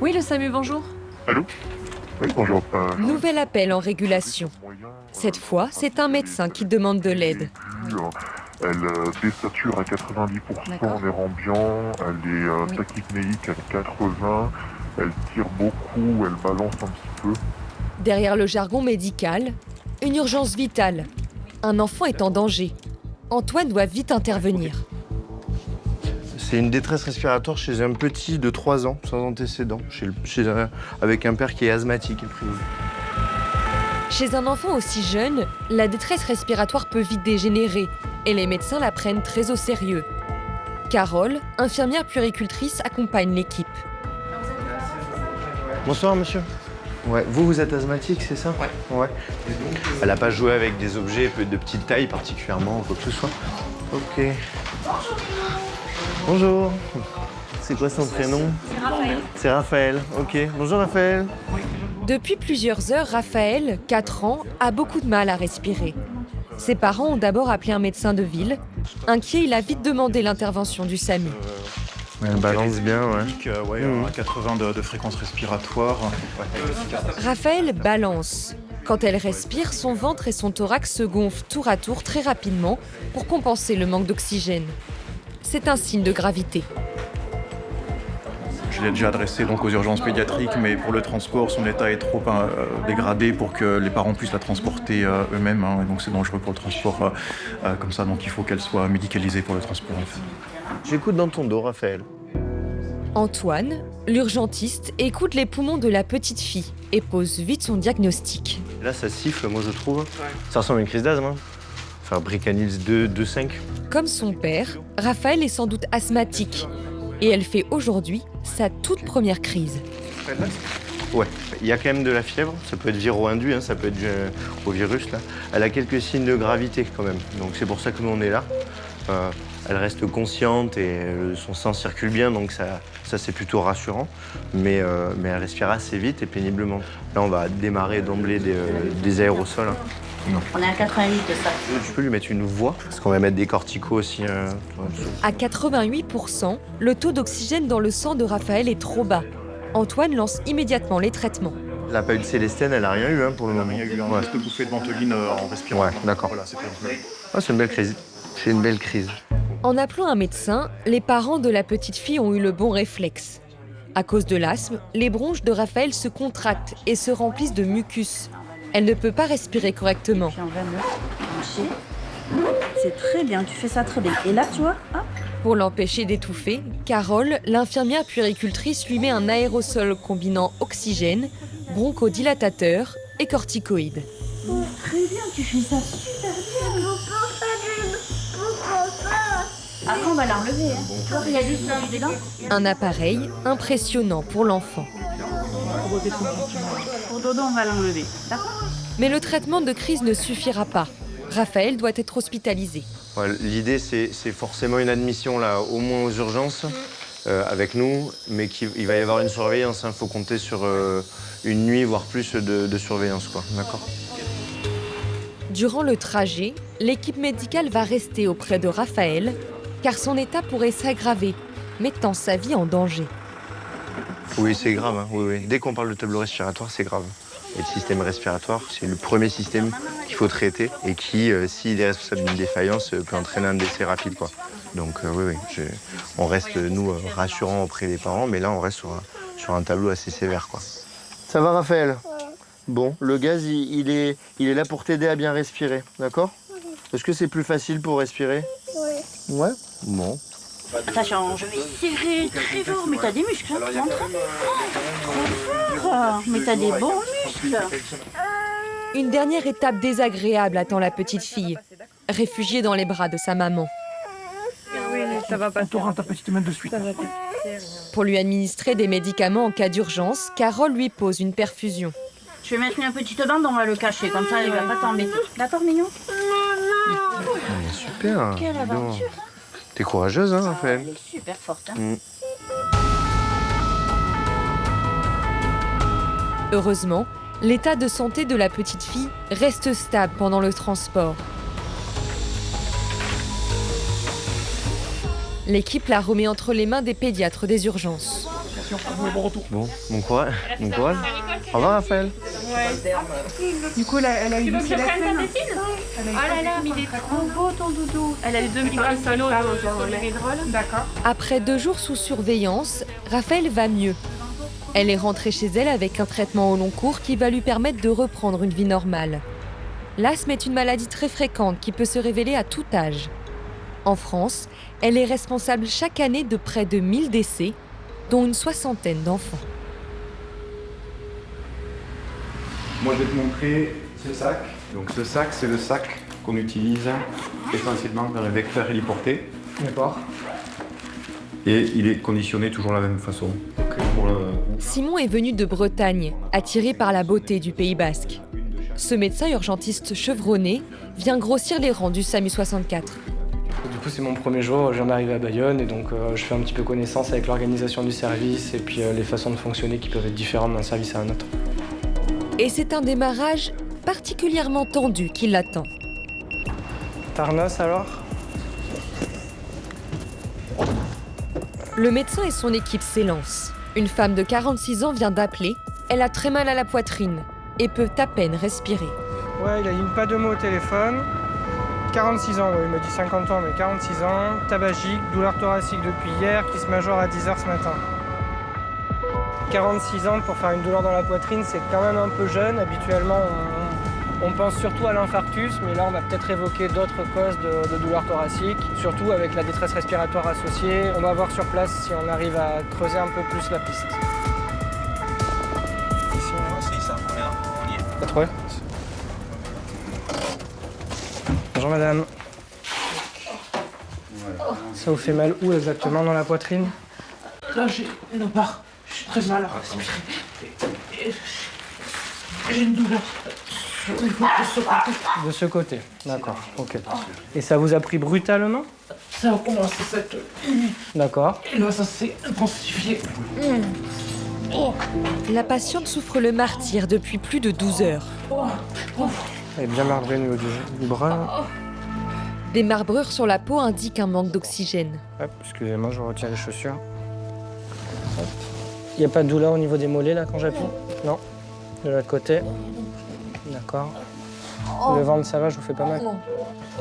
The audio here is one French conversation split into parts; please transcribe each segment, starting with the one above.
Oui, le SAMU, bonjour. Allô? Oui, bonjour. Nouvel appel en régulation. Cette fois, c'est un médecin qui demande de l'aide. Elle désature à 90% D'accord. en air ambiant, elle est Oui. tachypnéique à 80, elle tire beaucoup, elle balance un petit peu. Derrière le jargon médical, une urgence vitale. Un enfant est en danger. Antoine doit vite intervenir. C'est une détresse respiratoire chez un petit de 3 ans, sans antécédent, avec un père qui est asthmatique. Chez un enfant aussi jeune, la détresse respiratoire peut vite dégénérer et les médecins la prennent très au sérieux. Carole, infirmière puéricultrice, accompagne l'équipe. Bonsoir, monsieur. Ouais, vous êtes asthmatique, c'est ça? Ouais. Elle n'a pas joué avec des objets de petite taille particulièrement, ou quoi que ce soit. Ok. Bonjour. C'est quoi son prénom? C'est Raphaël. C'est Raphaël, ok. Bonjour Raphaël. Depuis plusieurs heures, Raphaël, 4 ans, a beaucoup de mal à respirer. Ses parents ont d'abord appelé un médecin de ville. Inquiet, il a vite demandé l'intervention du SAMU. Elle balance bien, ouais. À 80 de fréquence respiratoire. Raphaël balance. Quand elle respire, son ventre et son thorax se gonflent tour à tour très rapidement pour compenser le manque d'oxygène. C'est un signe de gravité. Je l'ai déjà adressé donc aux urgences pédiatriques, mais pour le transport, son état est trop dégradé pour que les parents puissent la transporter eux-mêmes. Et donc c'est dangereux pour le transport comme ça, donc il faut qu'elle soit médicalisée pour le transport. J'écoute dans ton dos, Raphaël. Antoine, l'urgentiste, écoute les poumons de la petite fille et pose vite son diagnostic. Là, ça siffle, moi, je trouve. Ça ressemble à une crise d'asthme. Enfin, Bricanils 2,5. Comme son père, Raphaël est sans doute asthmatique. Et elle fait aujourd'hui sa toute première crise. Ouais, il y a quand même de la fièvre. Ça peut être viro-induit, ça peut être dû au virus, là. Elle a quelques signes de gravité, quand même. Donc c'est pour ça que nous, on est là. Elle reste consciente et son sang circule bien, donc ça c'est plutôt rassurant. Mais elle respire assez vite et péniblement. Là, on va démarrer d'emblée des aérosols. On est à 88 de ça. Tu peux lui mettre une voix, parce qu'on va mettre des corticos aussi. À 88%, le taux d'oxygène dans le sang de Raphaël est trop bas. Antoine lance immédiatement les traitements. Elle n'a pas eu de célestène, elle n'a rien eu pour le moment. Il y a eu un test de bouffée de ventoline en respirant. Ouais, d'accord. Voilà, c'est Ah, c'est une belle crise. C'est une belle crise. En appelant un médecin, les parents de la petite fille ont eu le bon réflexe. À cause de l'asthme, les bronches de Raphaël se contractent et se remplissent de mucus. Elle ne peut pas respirer correctement. Puis on va le brancher. C'est très bien, tu fais ça très bien. Et là, tu vois, hop. Pour l'empêcher d'étouffer, Carole, l'infirmière puéricultrice, lui met un aérosol combinant oxygène, bronchodilatateur et corticoïdes. Très bien, tu fais ça super bien. Après, on va l'enlever. Tu vois, il y a du sang dedans. Un appareil impressionnant pour l'enfant. Pour Dodo, on va l'enlever. D'accord? Mais le traitement de crise ne suffira pas. Raphaël doit être hospitalisé. Ouais, l'idée, c'est forcément une admission, là, au moins aux urgences, avec nous, mais il va y avoir une surveillance. Il faut compter sur une nuit, voire plus de surveillance, quoi. D'accord. Durant le trajet, l'équipe médicale va rester auprès de Raphaël, car son état pourrait s'aggraver, mettant sa vie en danger. Oui, c'est grave. Oui. Dès qu'on parle de tableau respiratoire, c'est grave. Et le système respiratoire, c'est le premier système qu'il faut traiter et qui, s'il est responsable d'une défaillance, peut entraîner un décès rapide, quoi. Donc on reste, nous, rassurants auprès des parents, mais là, on reste sur un tableau assez sévère, quoi. Ça va, Raphaël? Bon, le gaz, il est là pour t'aider à bien respirer, d'accord? Est-ce que c'est plus facile pour respirer? Oui. Ouais? Bon. Attention, je vais serrer très fort. Mais t'as des muscles, hein, montre. Trop fort. Mais t'as des bons muscles. Une dernière étape désagréable attend la petite fille, réfugiée dans les bras de sa maman. Oui, ça va passer. On ta petite main de suite. Pour lui administrer des médicaments en cas d'urgence, Carole lui pose une perfusion. Je vais mettre une petite bande, on va le cacher. Comme ça, il va pas t'embêter. D'accord, mignon? Super. Quelle dis donc. aventure, hein. T'es courageuse, hein, Elle Raphaël? est super forte. Hein. Heureusement, l'état de santé de la petite fille reste stable pendant le transport. L'équipe la remet entre les mains des pédiatres des urgences. Bon courage. Bon courage. Au revoir, Raphaël. Du coup, elle a eu du sélectionne. Oh là là, mais il est trop beau ton doudou. Elle a eu 2 microsolos sur le pétrole. D'accord. Après 2 jours sous surveillance, Raphaël va mieux. Elle est rentrée chez elle avec un traitement au long cours qui va lui permettre de reprendre une vie normale. L'asthme est une maladie très fréquente qui peut se révéler à tout âge. En France, elle est responsable chaque année de près de 1000 décès, dont une 60aine d'enfants. Moi, je vais te montrer ce sac. Donc, ce sac, c'est le sac qu'on utilise essentiellement dans les vecteurs héliportés. D'accord. Et il est conditionné toujours de la même façon. Simon est venu de Bretagne, attiré par la beauté du Pays Basque. Ce médecin urgentiste chevronné vient grossir les rangs du SAMU 64. Du coup, c'est mon premier jour, je viens d'arriver à Bayonne et donc je fais un petit peu connaissance avec l'organisation du service et puis les façons de fonctionner qui peuvent être différentes d'un service à un autre. Et c'est un démarrage particulièrement tendu qui l'attend. Tarnos alors? Le médecin et son équipe s'élancent. Une femme de 46 ans vient d'appeler. Elle a très mal à la poitrine et peut à peine respirer. Ouais, il a eu pas de mots au téléphone. 46 ans, ouais, il m'a dit 50 ans, mais 46 ans. Tabagique, douleur thoracique depuis hier, qui se majore à 10h ce matin. 46 ans pour faire une douleur dans la poitrine, c'est quand même un peu jeune. Habituellement, on pense surtout à l'infarctus, mais là, on va peut-être évoquer d'autres causes de douleur thoracique, surtout avec la détresse respiratoire associée. On va voir sur place si on arrive à creuser un peu plus la piste. C'est ça, on y est. T'as trouvé? Bonjour madame. Ça vous fait mal où exactement dans la poitrine? Là, j'ai une barre. Je suis très mal à respirer. J'ai une douleur au niveau de ce côté. De ce côté, d'accord, ok. Et ça vous a pris brutalement? Ça a commencé cette nuit. D'accord. Et là, ça s'est intensifié. La patiente souffre le martyre depuis plus de 12 heures. Elle est bien marbrée au niveau du bras. Des marbrures sur la peau indiquent un manque d'oxygène. Hop, excusez-moi, je retire les chaussures. Il n'y a pas de douleur au niveau des mollets là quand j'appuie? Non. De l'autre côté? D'accord. Le ventre, ça va, je vous fais pas mal?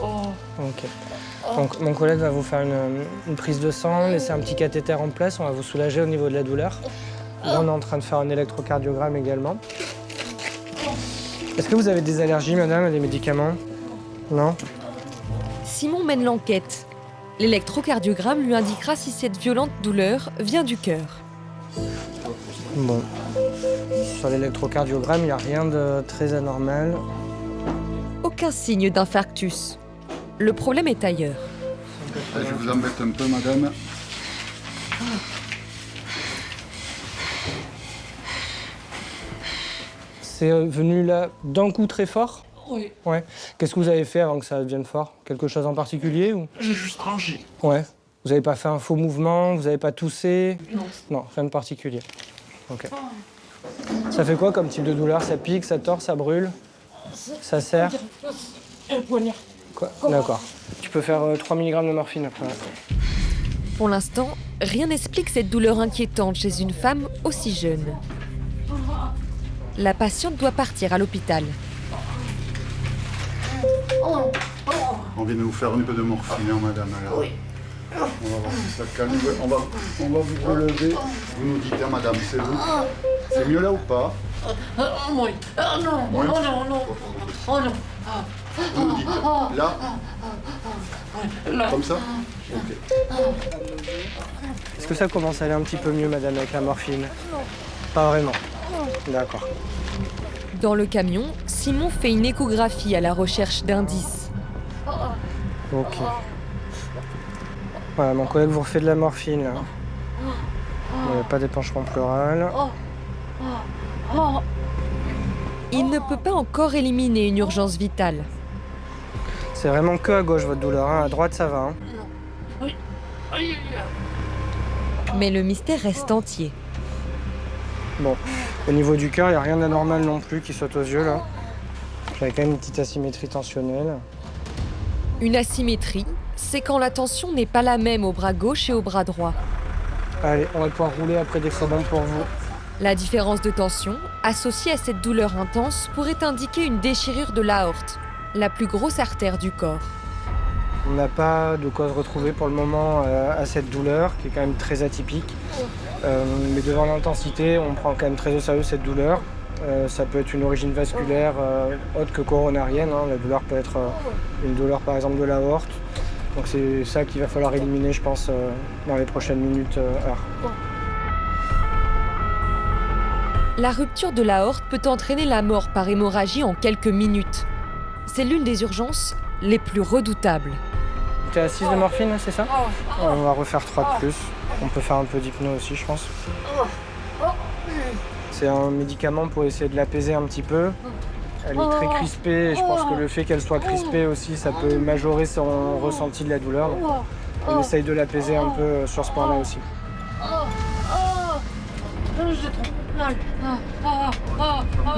Ok. Donc mon collègue va vous faire une prise de sang, laisser un petit cathéter en place, on va vous soulager au niveau de la douleur. Là, on est en train de faire un électrocardiogramme également. Est-ce que vous avez des allergies, madame, à des médicaments? Non? Simon mène l'enquête. L'électrocardiogramme lui indiquera si cette violente douleur vient du cœur. Bon. Sur l'électrocardiogramme, il n'y a rien de très anormal. Aucun signe d'infarctus. Le problème est ailleurs. Je vous embête un peu, madame. C'est venu là d'un coup très fort? Oui. Ouais. Qu'est-ce que vous avez fait avant que ça devienne fort? Quelque chose en particulier ou? J'ai juste rangé. Ouais. Vous n'avez pas fait un faux mouvement? Vous n'avez pas toussé? Non. Non, rien de particulier. Ok. Ça fait quoi comme type de douleur? Ça pique, ça tord, ça brûle? Ça serre? Un poignard. Quoi? D'accord. Tu peux faire 3 mg de morphine après. Pour l'instant, rien n'explique cette douleur inquiétante chez une femme aussi jeune. La patiente doit partir à l'hôpital. On vient de vous faire un peu de morphine, hein, madame. Alors. Oui. On va voir si ça calme. On va vous relever. Vous nous dites, hein, madame, c'est vous. C'est mieux là ou pas? Oui. Non. Oui. Oh non, non. Oh non. Vous nous dites, là? Là. Comme ça? Ok. Est-ce que ça commence à aller un petit peu mieux, madame, avec la morphine? Pas vraiment. D'accord. Dans le camion, Simon fait une échographie à la recherche d'indices. Ok. Voilà, mon collègue vous refait de la morphine, là. Il n'y a pas d'épanchement pleural. Il ne peut pas encore éliminer une urgence vitale. C'est vraiment que à gauche, votre douleur, hein. À droite, ça va, hein. Oui. Aïe. Mais le mystère reste entier. Bon, au niveau du cœur, il n'y a rien d'anormal non plus qui saute aux yeux, là. J'avais quand même une petite asymétrie tensionnelle. Une asymétrie, c'est quand la tension n'est pas la même au bras gauche et au bras droit. Allez, on va pouvoir rouler après dès que c'est bon pour vous. La différence de tension, associée à cette douleur intense, pourrait indiquer une déchirure de l'aorte, la plus grosse artère du corps. On n'a pas de cause retrouvée pour le moment à cette douleur, qui est quand même très atypique. Mais devant l'intensité, on prend quand même très au sérieux cette douleur. Ça peut être une origine vasculaire autre que coronarienne. La douleur peut être une douleur par exemple de l'aorte. Donc c'est ça qu'il va falloir éliminer, je pense, dans les prochaines minutes, heures. La rupture de l'aorte peut entraîner la mort par hémorragie en quelques minutes. C'est l'une des urgences les plus redoutables. T'es à 6 de morphine, c'est ça? On va refaire 3 de plus. On peut faire un peu d'hypno aussi, je pense. C'est un médicament pour essayer de l'apaiser un petit peu. Elle est très crispée et je pense que le fait qu'elle soit crispée aussi, ça peut majorer son ressenti de la douleur. On essaye de l'apaiser un peu sur ce point-là aussi.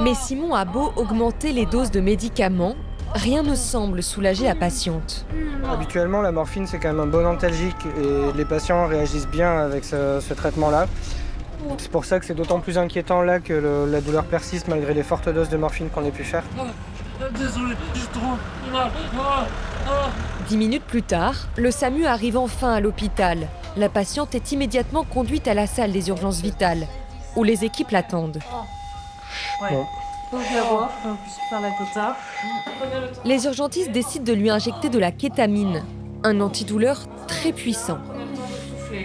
Mais Simon a beau augmenter les doses de médicaments, rien ne semble soulager la patiente. Habituellement, la morphine, c'est quand même un bon analgésique et les patients réagissent bien avec ce traitement-là. C'est pour ça que c'est d'autant plus inquiétant là que la douleur persiste malgré les fortes doses de morphine qu'on ait pu faire. Désolé, j'ai trop mal. 10 minutes plus tard, le SAMU arrive enfin à l'hôpital. La patiente est immédiatement conduite à la salle des urgences vitales, où les équipes l'attendent. Bon. Les urgentistes décident de lui injecter de la kétamine, un antidouleur très puissant.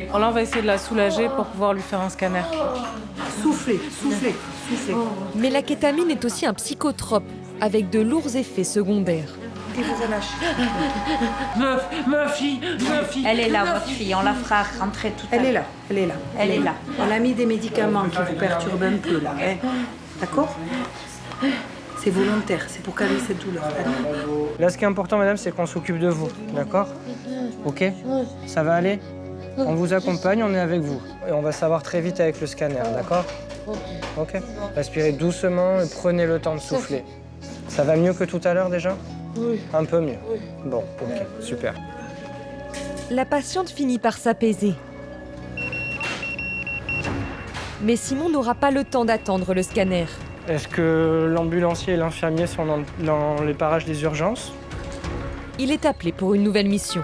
Alors là, on va essayer de la soulager pour pouvoir lui faire un scanner. Soufflez. Mais la kétamine est aussi un psychotrope, avec de lourds effets secondaires. Ma fille. Elle est là, votre fille. On la fera rentrer tout à l'heure. Elle est là. On a mis des médicaments qui vous perturbent un peu là. D'accord? C'est volontaire, c'est pour calmer cette douleur. Là, ce qui est important, madame, c'est qu'on s'occupe de vous, d'accord? Ok? Ça va aller? On vous accompagne, on est avec vous. Et on va savoir très vite avec le scanner, d'accord? Ok? Respirez doucement et prenez le temps de souffler. Ça va mieux que tout à l'heure déjà? Oui. Un peu mieux? Oui. Bon, ok, super. La patiente finit par s'apaiser. Mais Simon n'aura pas le temps d'attendre le scanner. Est-ce que l'ambulancier et l'infirmier sont dans les parages des urgences? Il est appelé pour une nouvelle mission.